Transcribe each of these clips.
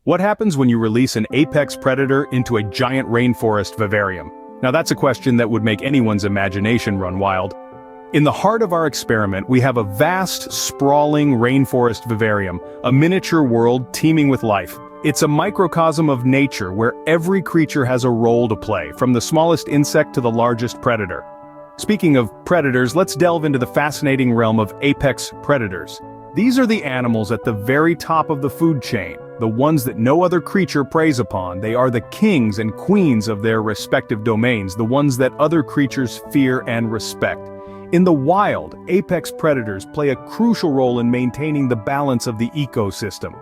What happens when you release an apex predator into a giant rainforest vivarium? Now that's a question that would make anyone's imagination run wild. In the heart of our experiment, we have a vast, sprawling rainforest vivarium, a miniature world teeming with life. It's a microcosm of nature where every creature has a role to play, from the smallest insect to the largest predator. Speaking of predators, let's delve into the fascinating realm of apex predators. These are the animals at the very top of the food chain, the ones that no other creature preys upon. They are the kings and queens of their respective domains, the ones that other creatures fear and respect. In the wild, apex predators play a crucial role in maintaining the balance of the ecosystem.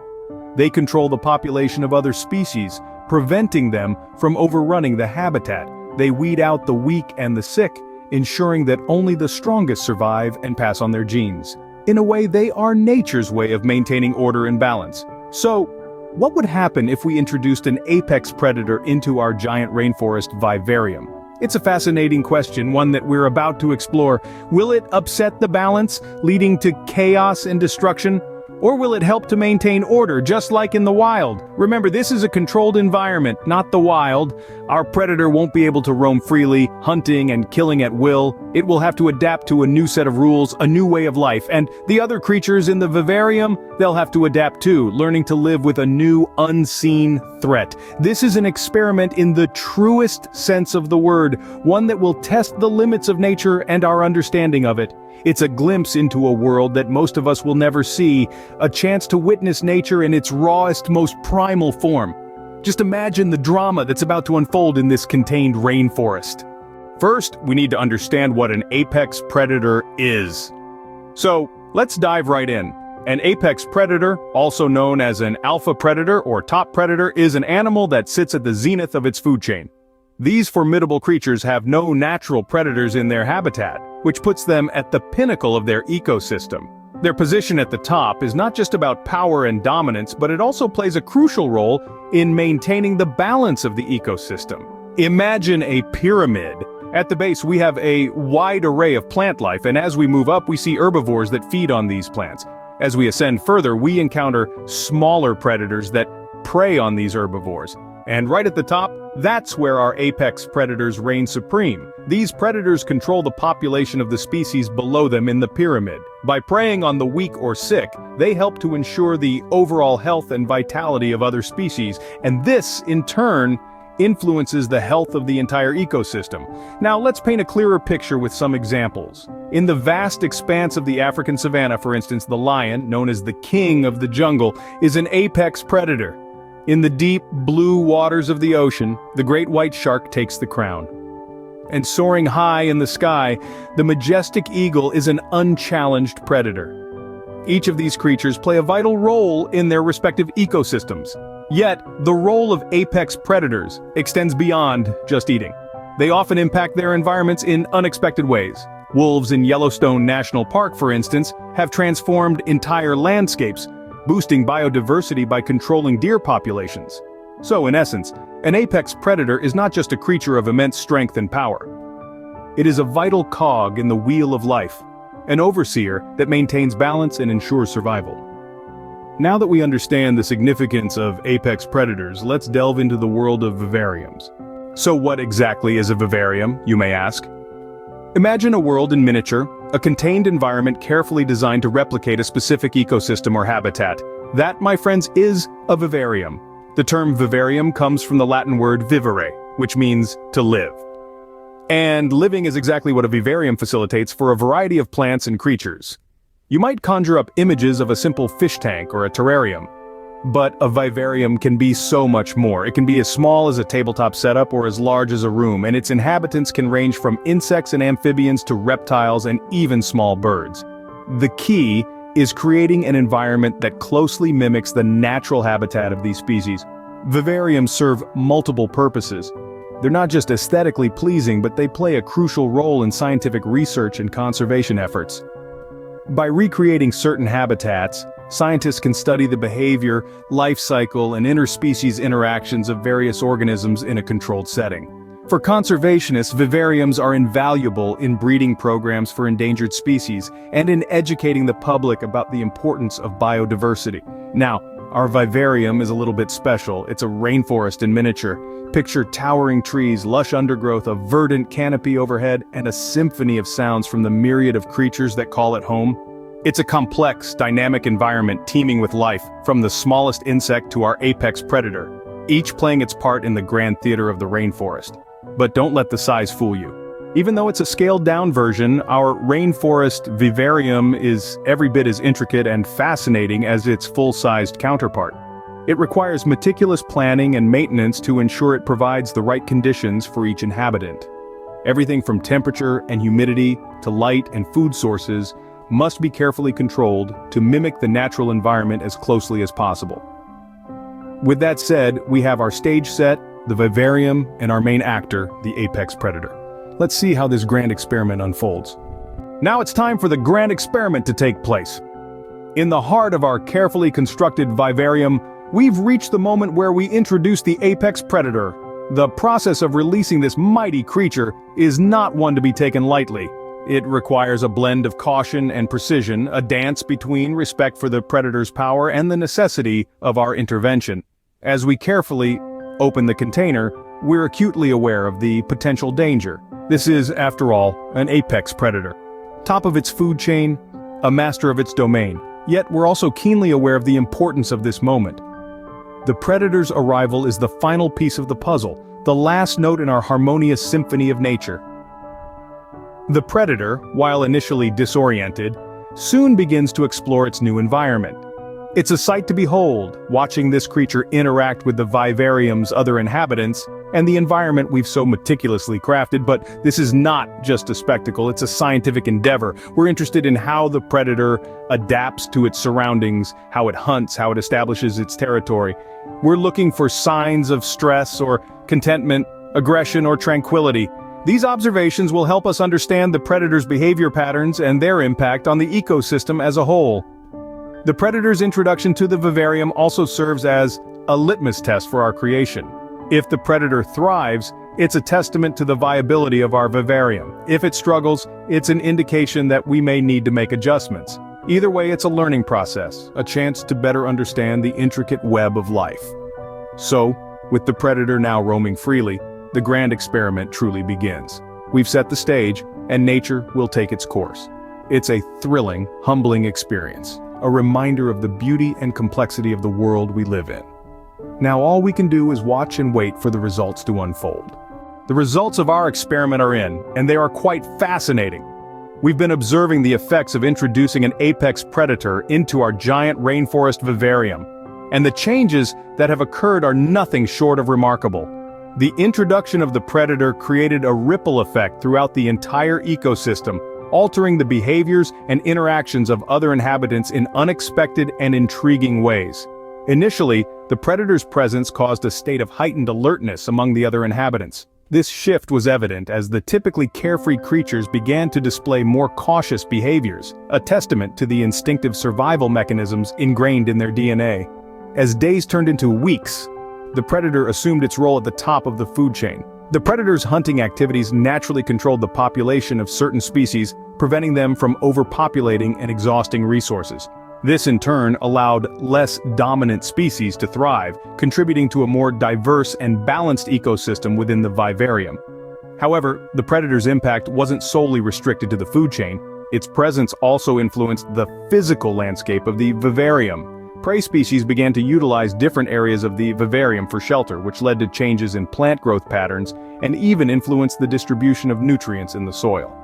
They control the population of other species, preventing them from overrunning the habitat. They weed out the weak and the sick, ensuring that only the strongest survive and pass on their genes. In a way, they are nature's way of maintaining order and balance. So, what would happen if we introduced an apex predator into our giant rainforest vivarium? It's a fascinating question, one that we're about to explore. Will it upset the balance, leading to chaos and destruction? Or will it help to maintain order, just like in the wild? Remember, this is a controlled environment, not the wild. Our predator won't be able to roam freely, hunting and killing at will. It will have to adapt to a new set of rules, a new way of life. And the other creatures in the vivarium, they'll have to adapt too, learning to live with a new, unseen threat. This is an experiment in the truest sense of the word, one that will test the limits of nature and our understanding of it. It's a glimpse into a world that most of us will never see, a chance to witness nature in its rawest, most primal form. Just imagine the drama that's about to unfold in this contained rainforest. First, we need to understand what an apex predator is. So, let's dive right in. An apex predator, also known as an alpha predator or top predator, is an animal that sits at the zenith of its food chain. These formidable creatures have no natural predators in their habitat, which puts them at the pinnacle of their ecosystem. Their position at the top is not just about power and dominance, but it also plays a crucial role in maintaining the balance of the ecosystem. Imagine a pyramid. At the base, we have a wide array of plant life, and as we move up, we see herbivores that feed on these plants. As we ascend further, we encounter smaller predators that prey on these herbivores. And right at the top, that's where our apex predators reign supreme. These predators control the population of the species below them in the pyramid. By preying on the weak or sick, they help to ensure the overall health and vitality of other species, and this, in turn, influences the health of the entire ecosystem. Now, let's paint a clearer picture with some examples. In the vast expanse of the African savanna, for instance, the lion, known as the king of the jungle, is an apex predator. In the deep, blue waters of the ocean, the great white shark takes the crown. And soaring high in the sky, the majestic eagle is an unchallenged predator. Each of these creatures play a vital role in their respective ecosystems. Yet, the role of apex predators extends beyond just eating. They often impact their environments in unexpected ways. Wolves in Yellowstone National Park, for instance, have transformed entire landscapes, boosting biodiversity by controlling deer populations. So, in essence, an apex predator is not just a creature of immense strength and power. It is a vital cog in the wheel of life, an overseer that maintains balance and ensures survival. Now that we understand the significance of apex predators, let's delve into the world of vivariums. So what exactly is a vivarium, you may ask? Imagine a world in miniature, a contained environment carefully designed to replicate a specific ecosystem or habitat. That, my friends, is a vivarium. The term vivarium comes from the Latin word vivere, which means to live. And living is exactly what a vivarium facilitates for a variety of plants and creatures. You might conjure up images of a simple fish tank or a terrarium, but a vivarium can be so much more. It can be as small as a tabletop setup or as large as a room, and its inhabitants can range from insects and amphibians to reptiles and even small birds. The key is creating an environment that closely mimics the natural habitat of these species. Vivariums serve multiple purposes. They're not just aesthetically pleasing, but they play a crucial role in scientific research and conservation efforts. By recreating certain habitats, scientists can study the behavior, life cycle, and interspecies interactions of various organisms in a controlled setting. For conservationists, vivariums are invaluable in breeding programs for endangered species and in educating the public about the importance of biodiversity. Now, our vivarium is a little bit special. It's a rainforest in miniature. Picture towering trees, lush undergrowth, a verdant canopy overhead, and a symphony of sounds from the myriad of creatures that call it home. It's a complex, dynamic environment teeming with life, from the smallest insect to our apex predator, each playing its part in the grand theater of the rainforest. But don't let the size fool you. Even though it's a scaled-down version, our Rainforest Vivarium is every bit as intricate and fascinating as its full-sized counterpart. It requires meticulous planning and maintenance to ensure it provides the right conditions for each inhabitant. Everything from temperature and humidity to light and food sources must be carefully controlled to mimic the natural environment as closely as possible. With that said, we have our stage set, the vivarium, and our main actor, the apex predator. Let's see how this grand experiment unfolds. Now it's time for the grand experiment to take place. In the heart of our carefully constructed vivarium, we've reached the moment where we introduce the apex predator. The process of releasing this mighty creature is not one to be taken lightly. It requires a blend of caution and precision, a dance between respect for the predator's power and the necessity of our intervention. As we carefully open the container, we're acutely aware of the potential danger. This is, after all, an apex predator. Top of its food chain, a master of its domain. Yet we're also keenly aware of the importance of this moment. The predator's arrival is the final piece of the puzzle, the last note in our harmonious symphony of nature. The predator, while initially disoriented, soon begins to explore its new environment. It's a sight to behold, watching this creature interact with the vivarium's other inhabitants and the environment we've so meticulously crafted. But this is not just a spectacle, it's a scientific endeavor. We're interested in how the predator adapts to its surroundings, how it hunts, how it establishes its territory. We're looking for signs of stress or contentment, aggression or tranquility. These observations will help us understand the predator's behavior patterns and their impact on the ecosystem as a whole. The predator's introduction to the vivarium also serves as a litmus test for our creation. If the predator thrives, it's a testament to the viability of our vivarium. If it struggles, it's an indication that we may need to make adjustments. Either way, it's a learning process, a chance to better understand the intricate web of life. So, with the predator now roaming freely, the grand experiment truly begins. We've set the stage, and nature will take its course. It's a thrilling, humbling experience, a reminder of the beauty and complexity of the world we live in. Now all we can do is watch and wait for the results to unfold. The results of our experiment are in, and they are quite fascinating. We've been observing the effects of introducing an apex predator into our giant rainforest vivarium, and the changes that have occurred are nothing short of remarkable. The introduction of the predator created a ripple effect throughout the entire ecosystem, altering the behaviors and interactions of other inhabitants in unexpected and intriguing ways. Initially, the predator's presence caused a state of heightened alertness among the other inhabitants. This shift was evident as the typically carefree creatures began to display more cautious behaviors, a testament to the instinctive survival mechanisms ingrained in their DNA. As days turned into weeks, the predator assumed its role at the top of the food chain. The predator's hunting activities naturally controlled the population of certain species, preventing them from overpopulating and exhausting resources. This in turn allowed less dominant species to thrive, contributing to a more diverse and balanced ecosystem within the vivarium. However, the predator's impact wasn't solely restricted to the food chain. Its presence also influenced the physical landscape of the vivarium. Prey species began to utilize different areas of the vivarium for shelter, which led to changes in plant growth patterns and even influenced the distribution of nutrients in the soil.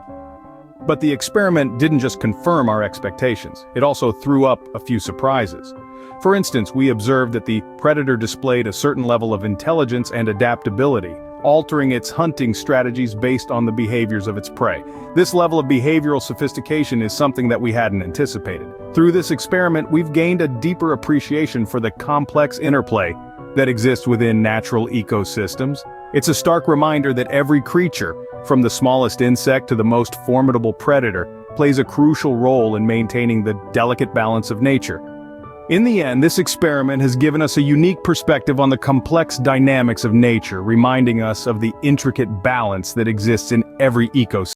But the experiment didn't just confirm our expectations, it also threw up a few surprises. For instance, we observed that the predator displayed a certain level of intelligence and adaptability, altering its hunting strategies based on the behaviors of its prey. This level of behavioral sophistication is something that we hadn't anticipated. Through this experiment, we've gained a deeper appreciation for the complex interplay that exists within natural ecosystems. It's a stark reminder that every creature, from the smallest insect to the most formidable predator, plays a crucial role in maintaining the delicate balance of nature. In the end, this experiment has given us a unique perspective on the complex dynamics of nature, reminding us of the intricate balance that exists in every ecosystem.